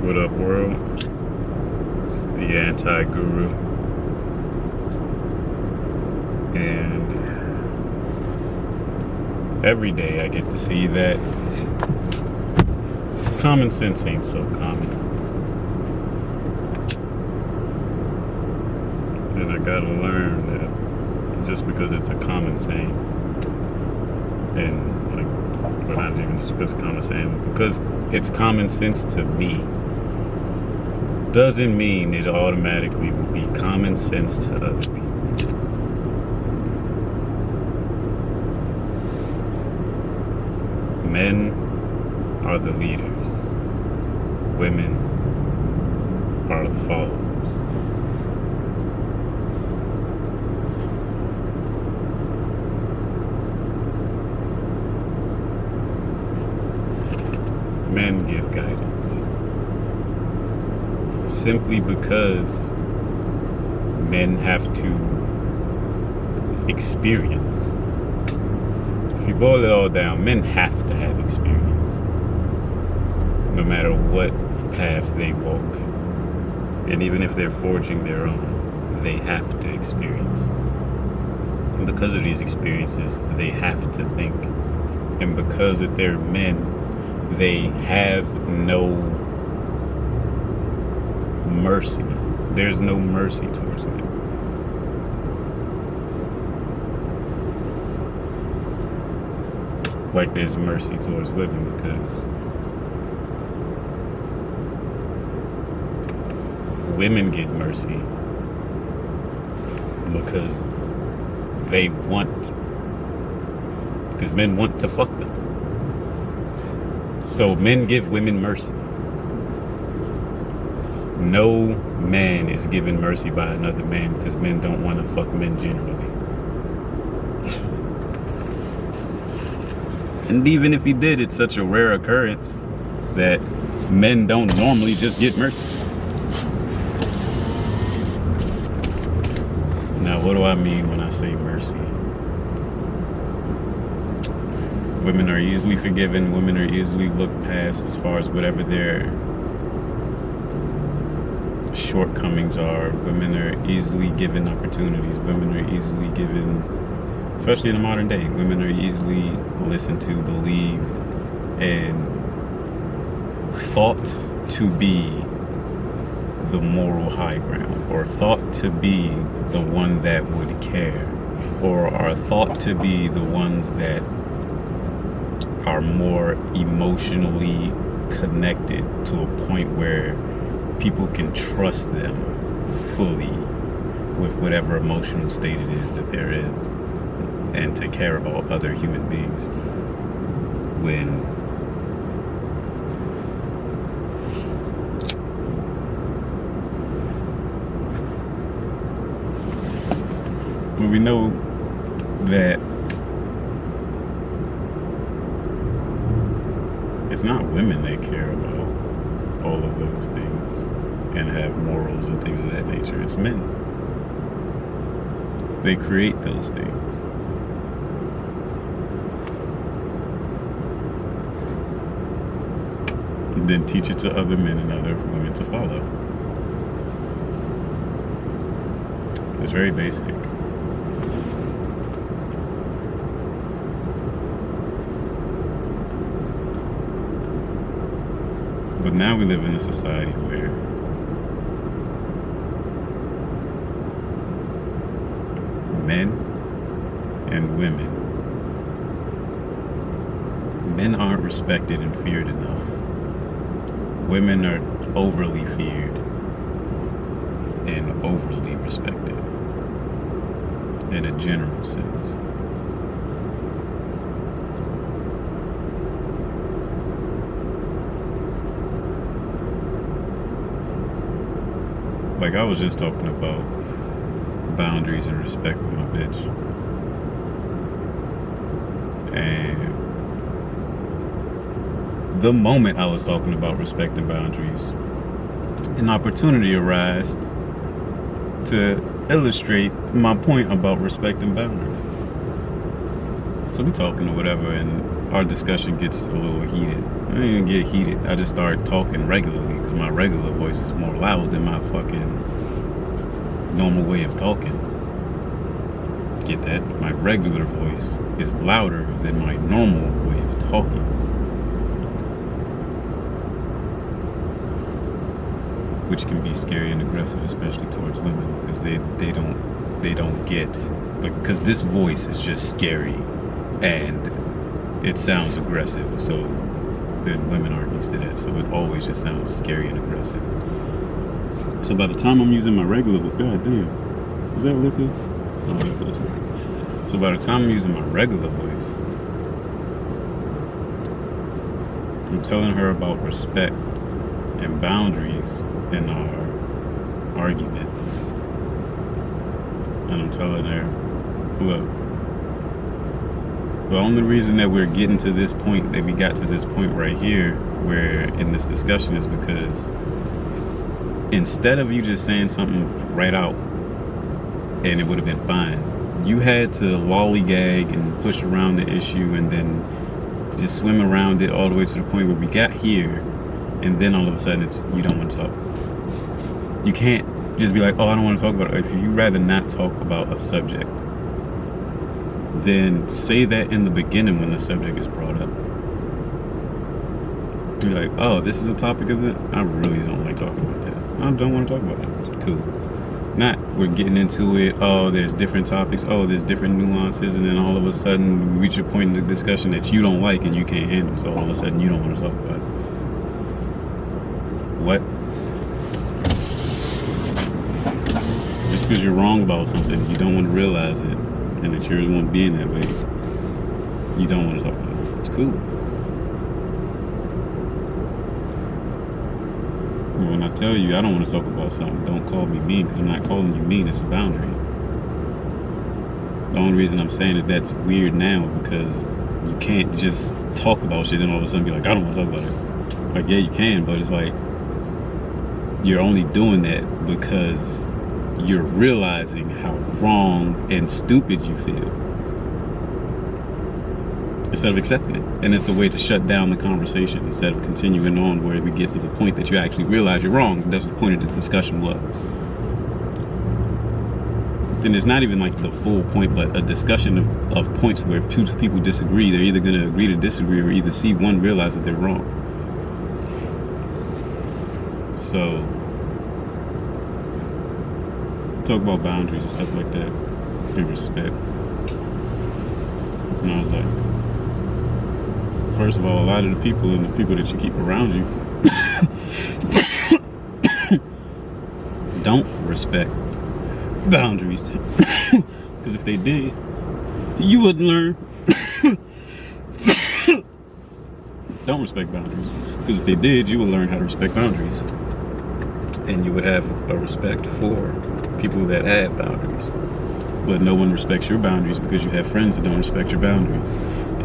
What up, world? It's the anti-guru. And every day I get to see that common sense ain't so common. And I gotta learn that just because it's a common saying, and but not even just because it's common saying, because it's common sense to me, doesn't mean it automatically will be common sense to other people. Men are the leaders. Women are the followers. Men give guidance. Simply because men have to experience. If you boil it all down, men have to have experience. No matter what path they walk. And even if they're forging their own, they have to experience. And because of these experiences, they have to think. And because that they're men, they have no mercy. There's no mercy towards men. Like there's mercy towards women, because women get mercy because because men want to fuck them. So men give women mercy. No man is given mercy by another man because men don't want to fuck men generally. And even if he did, it's such a rare occurrence that men don't normally just get mercy. Now, what do I mean when I say mercy? Women are easily forgiven. Women are easily looked past as far as whatever their shortcomings are. Women are easily given opportunities. Women are easily given, especially in the modern day, women are easily listened to, believed, and thought to be the moral high ground, or thought to be the one that would care, or are thought to be the ones that are more emotionally connected to a point where people can trust them fully with whatever emotional state it is that they're in, and to care about other human beings. When we know that it's not women that care about all of those things and have morals and things of that nature. It's men. They create those things. And then teach it to other men and other women to follow. It's very basic. But now we live in a society where men and women, men aren't respected and feared enough. Women are overly feared and overly respected in a general sense. Like I was just talking about boundaries and respect with my bitch. And the moment I was talking about respect and boundaries, an opportunity arose to illustrate my point about respect and boundaries. So we talking or whatever, and our discussion gets a little heated. didn't even get heated. I just started talking regularly because my regular voice is more loud than my fucking normal way of talking. Get that? My regular voice is louder than my normal way of talking. Which can be scary and aggressive, especially towards women, because they don't get, like, because this voice is just scary and it sounds aggressive. So then women aren't used to that, so it always just sounds scary and aggressive. So by the time I'm using my regular, god damn, is that liquor? Oh, liquor. So by the time I'm using my regular voice, I'm telling her about respect and boundaries in our argument. And I'm telling her, look, the only reason that we're getting to this point, that we got to this point right here, where in this discussion, is because instead of you just saying something right out and it would have been fine, you had to lollygag and push around the issue and then just swim around it all the way to the point where we got here, and then all of a sudden it's, you don't want to talk. You can't just be like, oh, I don't want to talk about it. If you rather not talk about a subject, then say that in the beginning when the subject is brought up. You're like, oh, this is a topic of it. I really don't like talking about that. I don't want to talk about it. Cool. Not we're getting into it, oh, there's different topics, oh, there's different nuances, and then all of a sudden we reach a point in the discussion that you don't like and you can't handle, so all of a sudden you don't want to talk about it. What? Just because you're wrong about something, you don't want to realize it, and that you're the one being that way, you don't want to talk about it. It's cool. When I tell you I don't want to talk about something, don't call me mean, because I'm not calling you mean. It's a boundary. The only reason I'm saying that that's weird now, because you can't just talk about shit and all of a sudden be like, I don't want to talk about it. Like, yeah, you can, but it's like you're only doing that because you're realizing how wrong and stupid you feel, instead of accepting it. And it's a way to shut down the conversation instead of continuing on where we get to the point that you actually realize you're wrong. That's what the point of the discussion was. Then it's not even like the full point, but a discussion of points where two people disagree. They're either going to agree to disagree or either see one realize that they're wrong. So talk about boundaries and stuff like that and respect. And I was like, first of all, a lot of the people and the people that you keep around you don't respect boundaries. Because if they did, you wouldn't learn. Don't respect boundaries. Because if they did, you would learn how to respect boundaries. And you would have a respect for people that have boundaries. But no one respects your boundaries because you have friends that don't respect your boundaries.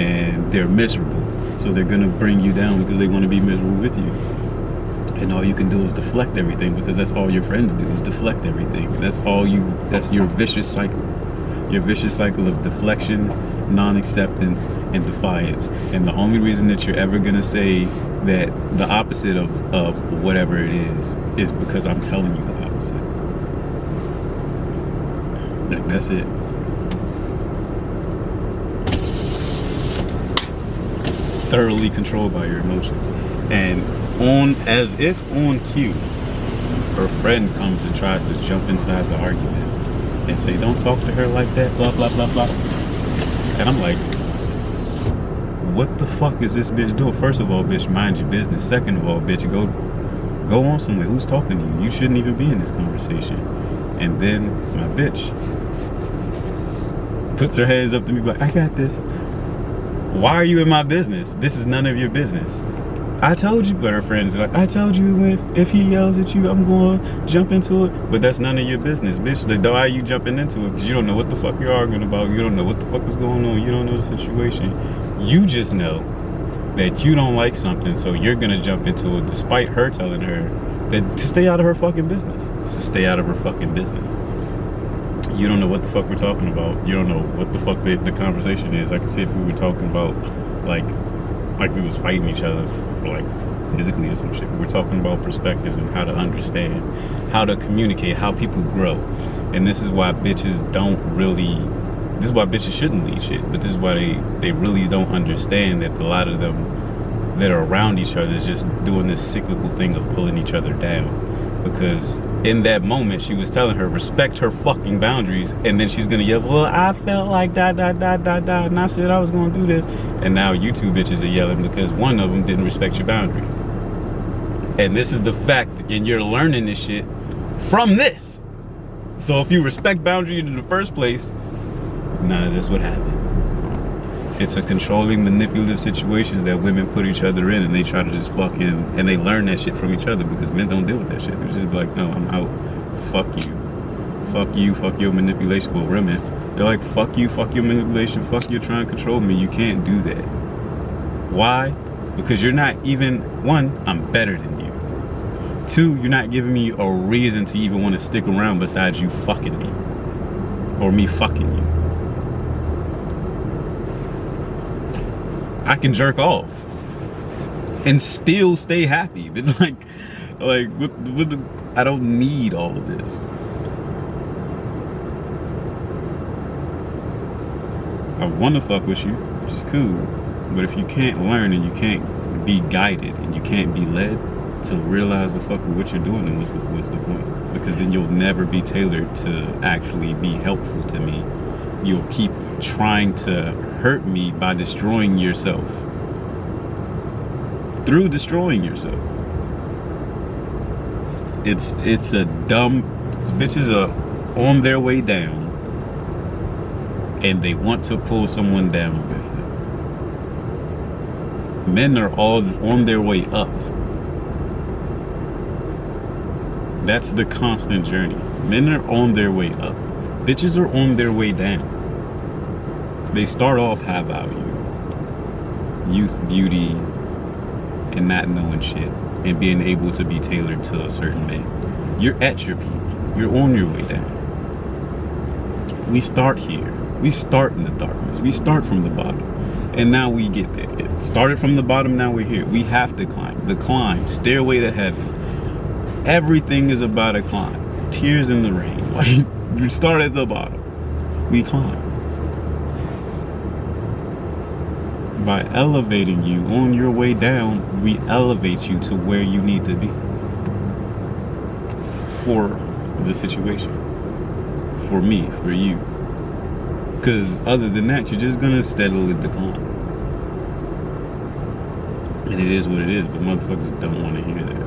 And they're miserable. So they're going to bring you down because they want to be miserable with you. And all you can do is deflect everything, because that's all your friends do, is deflect everything. That's your vicious cycle. Your vicious cycle of deflection, non-acceptance, and defiance. And the only reason that you're ever going to say that the opposite of whatever it is because I'm telling you the opposite. Like, that's it. Thoroughly controlled by your emotions. And as if on cue, her friend comes and tries to jump inside the argument and say, don't talk to her like that, blah, blah, blah, blah. And I'm like, what the fuck is this bitch doing? First of all, bitch, mind your business. Second of all, bitch, go on somewhere. Who's talking to you? You shouldn't even be in this conversation. And then my bitch puts her hands up to me like, I got this. Why are you in my business? This is none of your business. I told you, but her friends are like, I told you if he yells at you, I'm going to jump into it. But that's none of your business, bitch. Why are you jumping into it? Because you don't know what the fuck you're arguing about. You don't know what the fuck is going on. You don't know the situation. You just know that you don't like something, so you're going to jump into it despite her telling her that to stay out of her fucking business. To stay out of her fucking business. You don't know what the fuck we're talking about. You don't know what the fuck the conversation is. I can see if we were talking about, like, like we was fighting each other for like physically or some shit. We're talking about perspectives and how to understand, how to communicate, how people grow. And this is why bitches don't really, this is why bitches shouldn't lead shit, but this is why they really don't understand that a lot of them that are around each other is just doing this cyclical thing of pulling each other down. Because in that moment, she was telling her, respect her fucking boundaries. And then she's going to yell, well, I felt like and I said I was going to do this. And now you two bitches are yelling because one of them didn't respect your boundary. And this is the fact, and you're learning this shit from this. So if you respect boundaries in the first place, none of this would happen. It's a controlling, manipulative situations that women put each other in, and they try to just fucking, and they learn that shit from each other because men don't deal with that shit. They're just like, no, I'm out. Fuck you, fuck your manipulation. Well, women, they're like, fuck you, fuck your manipulation, fuck you trying to control me. You can't do that. Why? Because you're not even, one, I'm better than you. Two, you're not giving me a reason to even want to stick around besides you fucking me. Or me fucking you. I can jerk off and still stay happy. But I don't need all of this. I want to fuck with you, which is cool. But if you can't learn and you can't be guided and you can't be led to realize the fuck of what you're doing, then what's the point? Because then you'll never be tailored to actually be helpful to me. You'll keep trying to hurt me by destroying yourself. Through destroying yourself. It's a dumb, bitches are on their way down and they want to pull someone down with them. Men are all on their way up. That's the constant journey. Men are on their way up. Bitches are on their way down. They start off high value, youth, beauty, and not knowing shit, and being able to be tailored to a certain man. You're at your peak. You're on your way down. We start here. We start in the darkness. We start from the bottom, and now we get there. It started from the bottom, now we're here. We have to climb. The climb, stairway to heaven. Everything is about a climb. Tears in the rain. Like, you start at the bottom. We climb. By elevating you on your way down, we elevate you to where you need to be for the situation, for me, for you. Because other than that, you're just gonna steadily decline. And it is what it is, but motherfuckers don't want to hear that.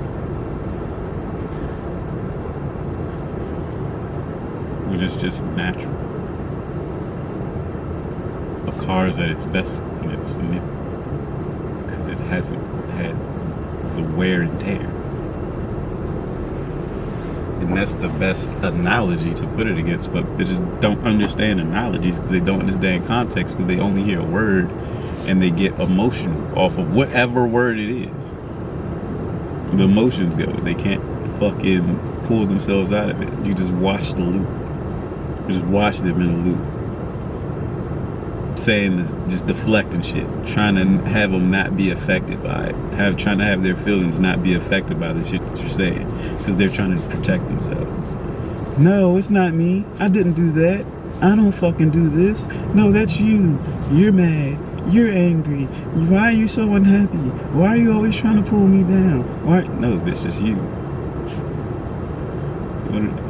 When it's just natural. A car is at its best when it's new, because it hasn't had the wear and tear. And that's the best analogy to put it against, but they just don't understand analogies because they don't understand context, because they only hear a word and they get emotional off of whatever word it is. The emotions go. They can't fucking pull themselves out of it. You just watch the loop. You just watch them in a loop. Saying this, just deflecting shit, trying to have them not be affected by it, trying to have their feelings not be affected by the shit that you're saying, because they're trying to protect themselves. No, it's not me. I didn't do that. I don't fucking do this. No, that's you. You're mad. You're angry. Why are you so unhappy? Why are you always trying to pull me down? Why? No, it's just you.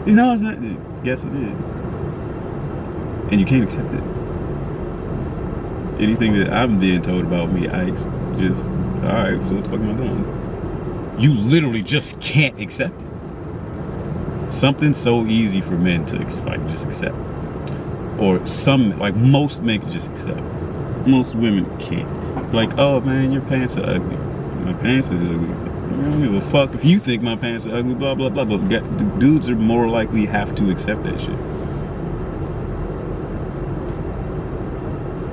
No, it's not. Yes, it is. And you can't accept it. Anything that I'm being told about me, I just, alright, so what the fuck am I doing? You literally just can't accept it. Something so easy for men to just accept. Or most men can just accept. Most women can't. Like, oh man, your pants are ugly. My pants is ugly. I don't give a fuck if you think my pants are ugly, blah, blah, blah, blah. Dudes are more likely have to accept that shit.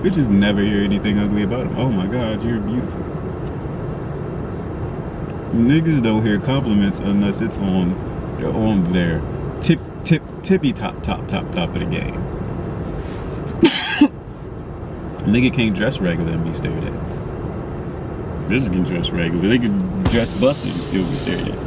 Bitches never hear anything ugly about them. Oh my God, you're beautiful. Niggas don't hear compliments unless it's on their tippy top of the game. A nigga can't dress regular and be stared at. Bitches can dress regular. They can dress busted and still be stared at.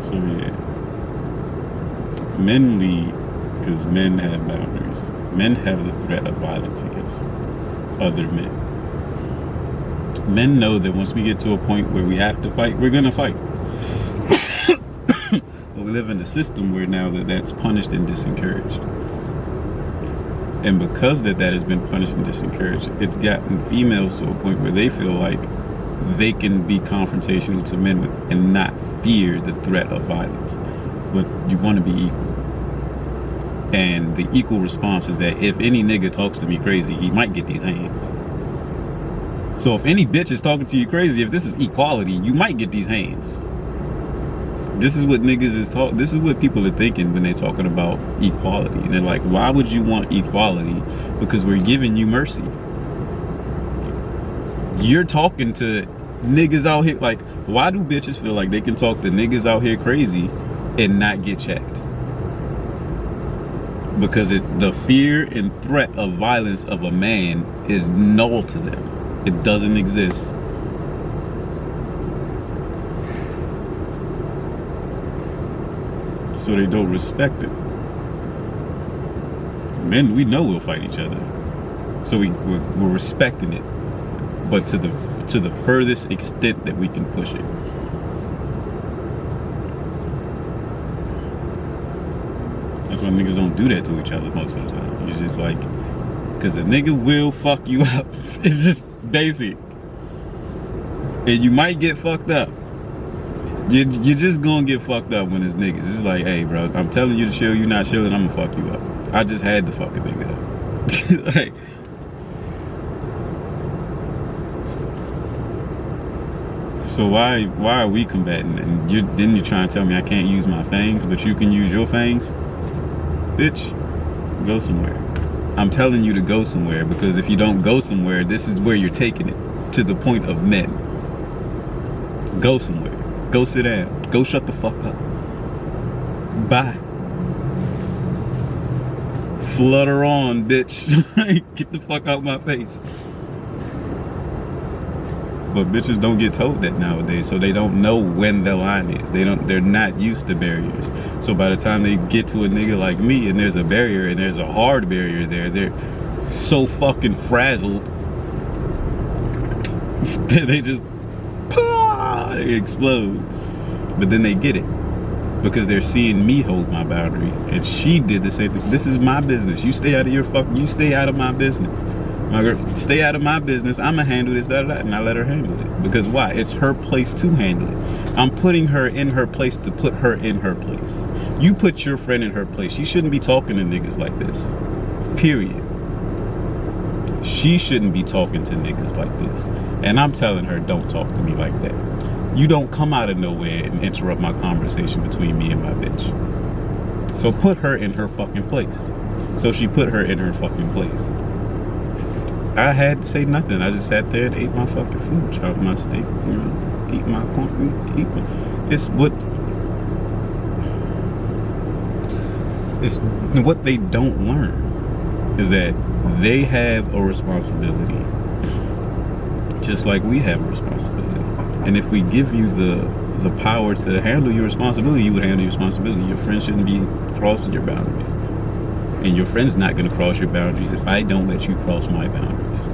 So yeah, men lead because men have boundaries. Men have the threat of violence against other men. Men know that once we get to a point where we have to fight, we're gonna fight. But we live in a system where now that's punished and disencouraged. And because that has been punished and disencouraged, it's gotten females to a point where they feel like they can be confrontational to men and not fear the threat of violence. But you want to be equal. And the equal response is that if any nigga talks to me crazy, he might get these hands. So if any bitch is talking to you crazy, if this is equality, you might get these hands. This is what niggas is talking. This is what people are thinking when they're talking about equality. And they're like, why would you want equality? Because we're giving you mercy. You're talking to niggas out here. Like, why do bitches feel like they can talk to niggas out here crazy and not get checked? Because the fear and threat of violence of a man is null to them. It doesn't exist. So they don't respect it. Men, we know we'll fight each other. So we're respecting it. But to the furthest extent that we can push it. That's why niggas don't do that to each other most of the time. It's just like, because a nigga will fuck you up. It's just basic. And you might get fucked up. You're just gonna get fucked up when it's niggas. It's like, hey bro, I'm telling you to chill, you not chilling, I'm gonna fuck you up. I just had to fuck a nigga up. Like, so why are we combating? And then you're trying to tell me I can't use my fangs, but you can use your fangs? Bitch, go somewhere. I'm telling you to go somewhere, because if you don't go somewhere, this is where you're taking it, to the point of men. Go somewhere. Go sit down. Go shut the fuck up. Bye. Flutter on, bitch. Get the fuck out my face. But bitches don't get told that nowadays, so they don't know when the line is. They're not used to barriers. So by the time they get to a nigga like me and there's a barrier and there's a hard barrier there, they're so fucking frazzled that they just they explode. But then they get it because they're seeing me hold my boundary, and she did the same thing. This is my business. You stay out of you stay out of my business. My girl, stay out of my business. I'ma handle this, that, and I let her handle it. Because why? It's her place to handle it. I'm putting her in her place to put her in her place. You put your friend in her place. She shouldn't be talking to niggas like this. Period. She shouldn't be talking to niggas like this. And I'm telling her, don't talk to me like that. You don't come out of nowhere and interrupt my conversation between me and my bitch. So put her in her fucking place. So she put her in her fucking place. I had to say nothing. I just sat there and ate my fucking food, chopped my steak, eat my corn, it's what they don't learn is that they have a responsibility, just like we have a responsibility. And if we give you the power to handle your responsibility, you would handle your responsibility. Your friend shouldn't be crossing your boundaries. And your friend's not going to cross your boundaries if I don't let you cross my boundaries.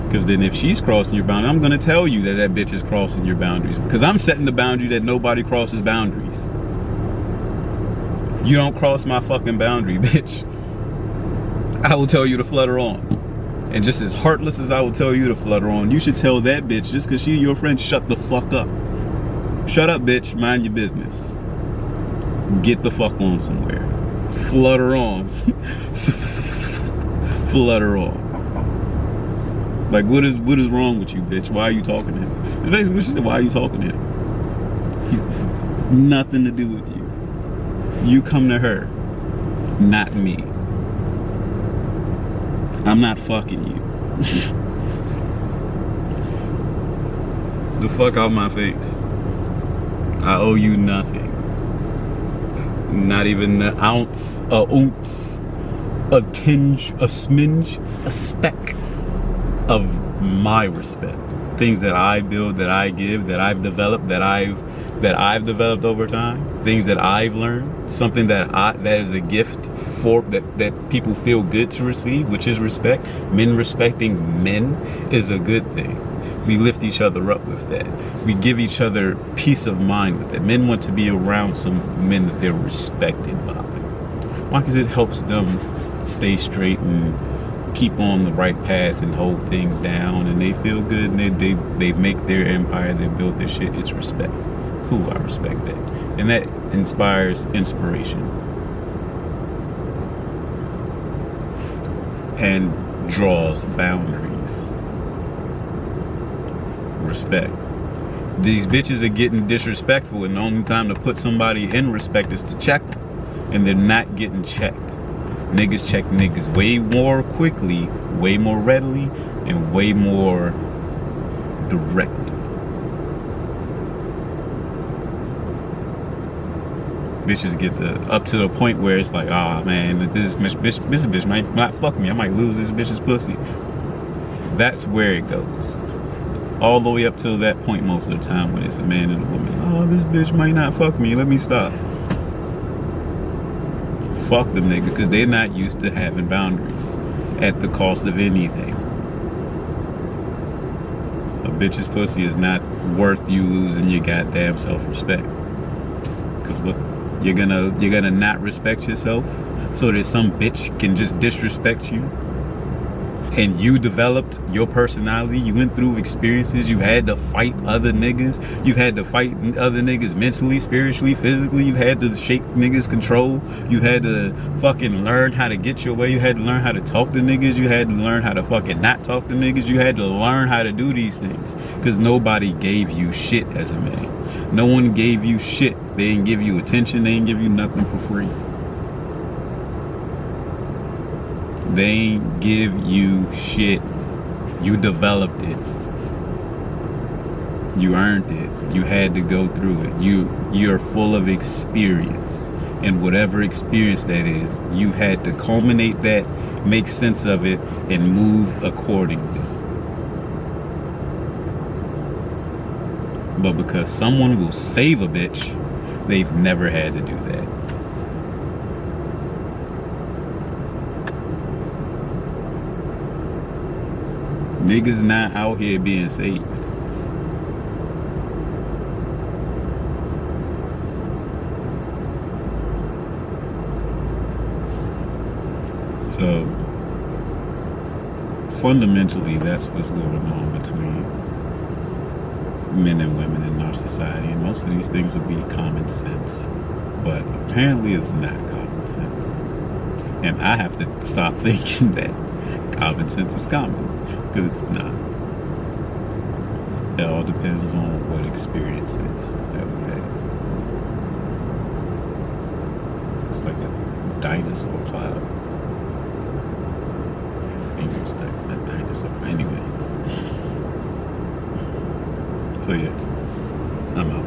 Because then if she's crossing your boundary, I'm going to tell you that bitch is crossing your boundaries. Because I'm setting the boundary that nobody crosses boundaries. You don't cross my fucking boundary, bitch. I will tell you to flutter on. And just as heartless as I will tell you to flutter on, you should tell that bitch, just because she's your friend, shut the fuck up. Shut up, bitch. Mind your business. Get the fuck on somewhere. Flutter on. Flutter on. Like, what is wrong with you, bitch? Why are you talking to him? It's basically what she said. Why are you talking to him? It's nothing to do with you. You come to her, not me. I'm not fucking you. The fuck out my face. I owe you nothing. Not even an ounce, a ounce, a tinge, a smidge, a speck of my respect. Things that I build, that I give, that I've developed, that I've developed over time. Things that I've learned. Something that is a gift for that people feel good to receive, which is respect. Men respecting men is a good thing. We lift each other up with that. We give each other peace of mind with that. Men want to be around some men that they're respected by. Why? Because it helps them stay straight and keep on the right path and hold things down, and they feel good, and they make their empire, they build their shit. It's respect. Cool, I respect that. And that inspires inspiration and draws boundaries. Respect. These bitches are getting disrespectful, and the only time to put somebody in respect is to check them, and they're not getting checked. Niggas check niggas way more quickly, way more readily, and way more directly. Bitches get up to the point where it's like, ah, man, this bitch might not fuck me. I might lose this bitch's pussy. That's where it goes. All the way up till that point most of the time when it's a man and a woman. Oh, this bitch might not fuck me. Let me stop. Fuck them niggas, because they're not used to having boundaries at the cost of anything. A bitch's pussy is not worth you losing your goddamn self-respect. Because what you're gonna not respect yourself so that some bitch can just disrespect you. And you developed your personality. You went through experiences. You had to fight other niggas. You've had to fight other niggas mentally, spiritually, physically. You've had to shake niggas' control. You had to fucking learn how to get your way. You had to learn how to talk to niggas. You had to learn how to fucking not talk to niggas. You had to learn how to do these things. Because nobody gave you shit as a man. No one gave you shit. They didn't give you attention. They didn't give you nothing for free. They ain't give you shit. You developed it. You earned it. You had to go through it. You're full of experience. And whatever experience that is, you had to culminate that, make sense of it, and move accordingly. But because someone will save a bitch, they've never had to do that. Niggas not out here being saved. So fundamentally, that's what's going on between men and women in our society. And most of these things would be common sense. But apparently it's not common sense. And I have to stop thinking that common sense is common. Because it's not. It all depends on what experiences that we've had. It's like a dinosaur cloud. Fingers stuck in a dinosaur. Anyway. So yeah, I'm out.